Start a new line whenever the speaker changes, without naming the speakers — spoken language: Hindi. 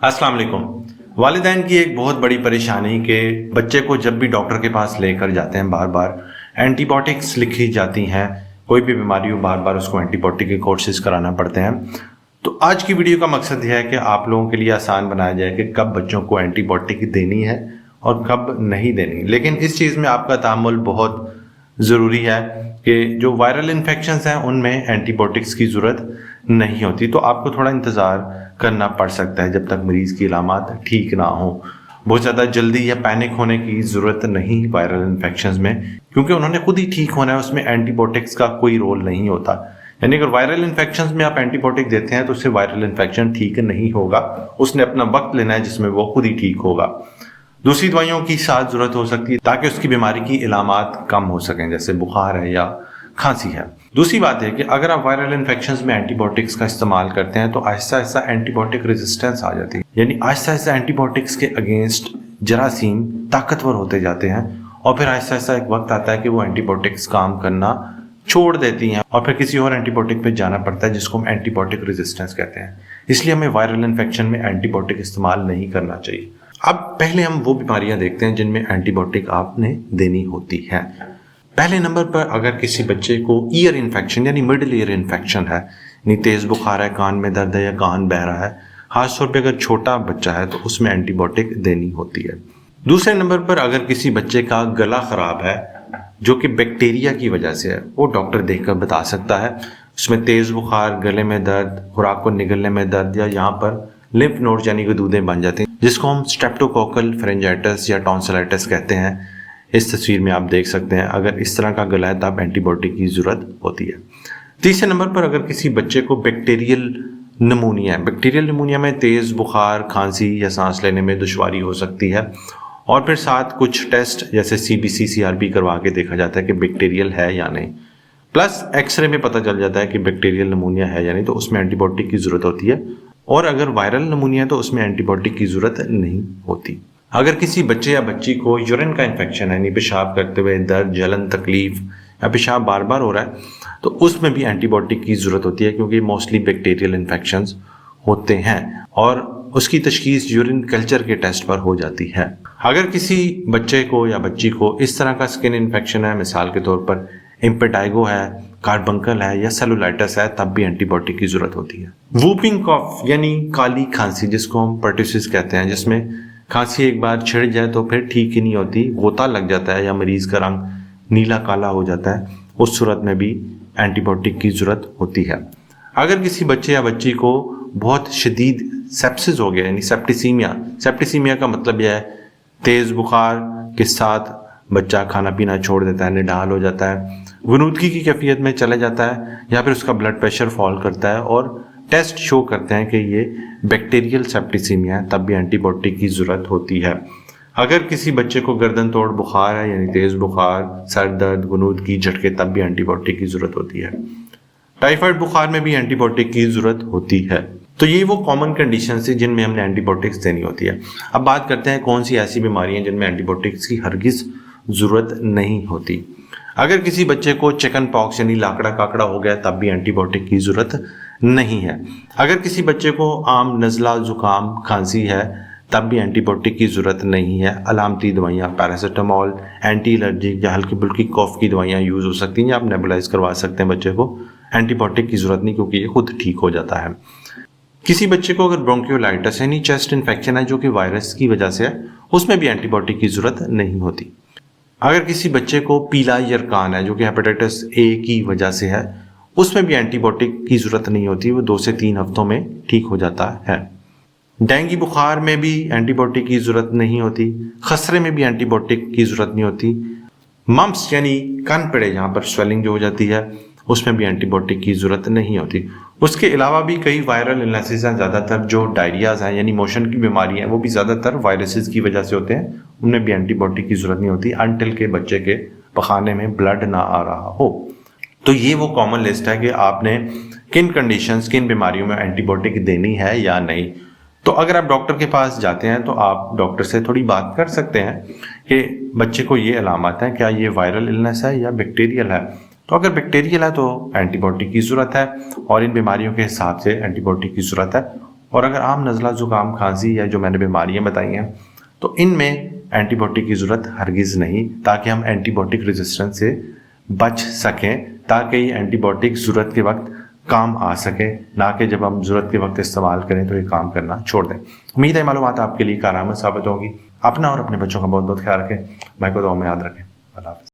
अस्सलाम वालेकुम। वालिदैन की एक बहुत बड़ी परेशानी कि बच्चे को जब भी डॉक्टर के पास लेकर जाते हैं बार बार एंटीबायोटिक्स लिखी जाती हैं। कोई भी बीमारी हो बार बार उसको एंटीबायोटिक के कोर्सेज कराना पड़ते हैं। तो आज की वीडियो का मकसद यह है कि आप लोगों के लिए आसान बनाया जाए कि कब बच्चों को एंटीबायोटिक देनी है और कब नहीं देनी। लेकिन इस चीज़ में आपका तामुल बहुत ज़रूरी है कि जो वायरल इन्फेक्शंस हैं उनमें एंटीबायोटिक्स की ज़रूरत नहीं होती। तो आपको थोड़ा इंतज़ार करना पड़ सकता है जब तक मरीज़ की इलामात ठीक ना हो। बहुत ज़्यादा जल्दी या पैनिक होने की ज़रूरत नहीं वायरल इन्फेक्शंस में, क्योंकि उन्होंने खुद ही ठीक होना है, उसमें एंटीबायोटिक्स का कोई रोल नहीं होता। यानी अगर वायरल इन्फेक्शंस में आप एंटीबायोटिक देते हैं तो उससे वायरल इन्फेक्शन ठीक नहीं होगा। उसने अपना वक्त लेना है जिसमें वो खुद ही ठीक होगा। दूसरी दवाइयों की साथ ज़रूरत हो सकती है ताकि उसकी बीमारी की इलामात कम हो सकें, जैसे बुखार है या खांसी है। दूसरी बात है कि अगर आप वायरल इन्फेक्शंस में एंटीबायोटिक्स का इस्तेमाल करते हैं तो आहिस्ता आहिस्ता एंटीबायोटिक रेजिस्टेंस आ जाती है। यानी आहिस्ता आहिस्ता एंटीबायोटिक्स के अगेंस्ट जरासीम ताकतवर होते जाते हैं और फिर आहिस्ता आहिस्ता एक वक्त आता है कि वो एंटीबायोटिक्स काम करना छोड़ देती हैं और फिर किसी और एंटीबायोटिक पे जाना पड़ता है जिसको हम एंटीबायोटिक रेजिस्टेंस कहते हैं। इसलिए हमें वायरल इन्फेक्शन में एंटीबायोटिक इस्तेमाल नहीं करना चाहिए। अब पहले हम वो बीमारियां देखते हैं जिनमें एंटीबायोटिक आपने देनी होती है। पहले नंबर पर अगर किसी बच्चे को ईयर इन्फेक्शन यानी मिडिल ईयर इन्फेक्शन है, यानी तेज़ बुखार है, कान में दर्द है या कान बह रहा है, खासतौर पे अगर छोटा बच्चा है तो उसमें एंटीबायोटिक देनी होती है। दूसरे नंबर पर अगर किसी बच्चे का गला ख़राब है जो कि बैक्टीरिया की वजह से है, वो डॉक्टर देखकर बता सकता है। उसमें तेज़ बुखार, गले में दर्द, खुराक को निगलने में दर्द या यहाँ पर लिम्फ नोड्स यानी कि दूधें बन जाती हैं, जिसको हम स्ट्रेप्टोकोकल फेरिंजाइटिस या टॉन्सिलाइटिस कहते हैं। इस तस्वीर में आप देख सकते हैं। अगर इस तरह का गला है तब एंटीबायोटिक की ज़रूरत होती है। तीसरे नंबर पर अगर किसी बच्चे को बैक्टीरियल निमोनिया है, बैक्टीरियल निमोनिया में तेज़ बुखार, खांसी या सांस लेने में दुश्वारी हो सकती है और फिर साथ कुछ टेस्ट जैसे CBC CRP करवा के देखा जाता है कि बैक्टीरियल है या नहीं, प्लस एक्सरे में पता चल जाता है कि बैक्टीरियल निमोनिया है या नहीं, तो उसमें एंटीबायोटिक की ज़रूरत होती है। और अगर वायरल निमोनिया है तो उसमें एंटीबायोटिक की ज़रूरत नहीं होती। अगर किसी बच्चे या बच्ची को यूरिन का इन्फेक्शन है, यानी पेशाब करते हुए दर्द, जलन, तकलीफ या पेशाब बार बार हो रहा है, तो उसमें भी एंटीबायोटिक की ज़रूरत होती है, क्योंकि मोस्टली बैक्टीरियल इन्फेक्शंस होते हैं और उसकी तशखीस यूरिन कल्चर के टेस्ट पर हो जाती है। अगर किसी बच्चे को या बच्ची को इस तरह का स्किन इन्फेक्शन है, मिसाल के तौर पर इम्पेटाइगो है, कार्बंकल है या सेलुलाइटिस है, तब भी एंटीबायोटिक की ज़रूरत होती है। वूपिंग कॉफ यानी काली खांसी, जिसको हम पर्टुसिस कहते हैं, जिसमें खांसी एक बार छिड़ जाए तो फिर ठीक ही नहीं होती, गोता लग जाता है या मरीज़ का रंग नीला काला हो जाता है, उस सूरत में भी एंटीबायोटिक की ज़रूरत होती है। अगर किसी बच्चे या बच्ची को बहुत शदीद सेप्सिस हो गया, यानी सेप्टिसीमिया का मतलब यह है तेज़ बुखार के साथ बच्चा खाना पीना छोड़ देता है, निढाल हो जाता है, गुनूदगी की कैफियत में चले जाता है या फिर उसका ब्लड प्रेशर फॉल करता है और टेस्ट शो करते हैं कि ये बैक्टीरियल सेप्टिसीमिया है, तब भी एंटीबायोटिक की ज़रूरत होती है। अगर किसी बच्चे को गर्दन तोड़ बुखार है, यानी तेज़ बुखार, सर दर्द, गुनूदगी, झटके, तब भी एंटीबायोटिक की ज़रूरत होती है। टाइफाइड बुखार में भी एंटीबायोटिक की ज़रूरत होती है। तो ये वो कॉमन कंडीशन है जिनमें हमने एंटीबायोटिक्स देनी होती है। अब बात करते हैं कौन सी ऐसी बीमारियां जिनमें एंटीबायोटिक्स की हरगिज़ ज़रूरत नहीं होती। अगर किसी बच्चे को चिकन पॉक्स यानी लाकड़ा काकड़ा हो गया, तब भी एंटीबायोटिक की ज़रूरत नहीं है। अगर किसी बच्चे को आम नज़ला, ज़ुकाम, खांसी है, तब भी एंटीबायोटिक की ज़रूरत नहीं है। अलामती दवाइयाँ, पैरासीटामोल, एंटी एलर्जिक या हल्की फुल्की कॉफ की दवाइयाँ यूज़ हो सकती हैं या आप नेबुलाइज करवा सकते हैं बच्चे को। एंटीबायोटिक की ज़रूरत नहीं, क्योंकि ये खुद ठीक हो जाता है। किसी बच्चे को अगर ब्रोंकियोलाइटिस यानी चेस्ट इन्फेक्शन है जो कि वायरस की वजह से है, उसमें भी एंटीबायोटिक की ज़रूरत नहीं होती। अगर किसी बच्चे को पीला यरकान है जो कि हेपेटाइटिस A की वजह से है, उसमें भी एंटीबायोटिक की ज़रूरत नहीं होती, वो 2 से 3 हफ्तों में ठीक हो जाता है। डेंगू बुखार में भी एंटीबायोटिक की ज़रूरत नहीं होती। खसरे में भी एंटीबायोटिक की ज़रूरत नहीं होती। मम्प्स यानी कान पड़े, जहाँ पर स्वेलिंग जो हो जाती है, उसमें भी एंटीबायोटिक की ज़रूरत नहीं होती। उसके अलावा भी कई वायरल इलनेसेस हैं, ज़्यादातर जो डायरियाज़ हैं यानी मोशन की बीमारी हैं, वो भी ज़्यादातर वायरसेस की वजह से होते हैं, उनमें भी एंटीबायोटिक की ज़रूरत नहीं होती अनटिल के बच्चे के पखाने में ब्लड ना आ रहा हो। तो ये वो कॉमन लिस्ट है कि आपने किन कंडीशंस, किन बीमारियों में एंटीबायोटिक देनी है या नहीं। तो अगर आप डॉक्टर के पास जाते हैं तो आप डॉक्टर से थोड़ी बात कर सकते हैं कि बच्चे को ये अलामत है, क्या ये वायरल इलनेस है या बैक्टीरियल है। तो अगर बैक्टीरियल है तो एंटीबायोटिक की ज़रूरत है और इन बीमारियों के हिसाब से एंटीबायोटिक की ज़रूरत है। और अगर आम नज़ला, जुकाम, खांसी या जो मैंने बीमारियां बताई हैं तो इनमें एंटीबायोटिक की ज़रूरत हरगिज़ नहीं, ताकि हम एंटीबायोटिक रेजिस्टेंस से बच सकें, ताकि ये एंटीबायोटिक ज़रूरत के वक्त काम आ सके, ना कि जब हम ज़रूरत के वक्त इस्तेमाल करें तो ये काम करना छोड़ दें। उम्मीद है मालूमात आपके लिए कारआमद साबित होगी। अपना और अपने बच्चों का बहुत बहुत ख्याल रखें। भाई को दुआ में याद रखें। अल्लाह हाफ़िज़।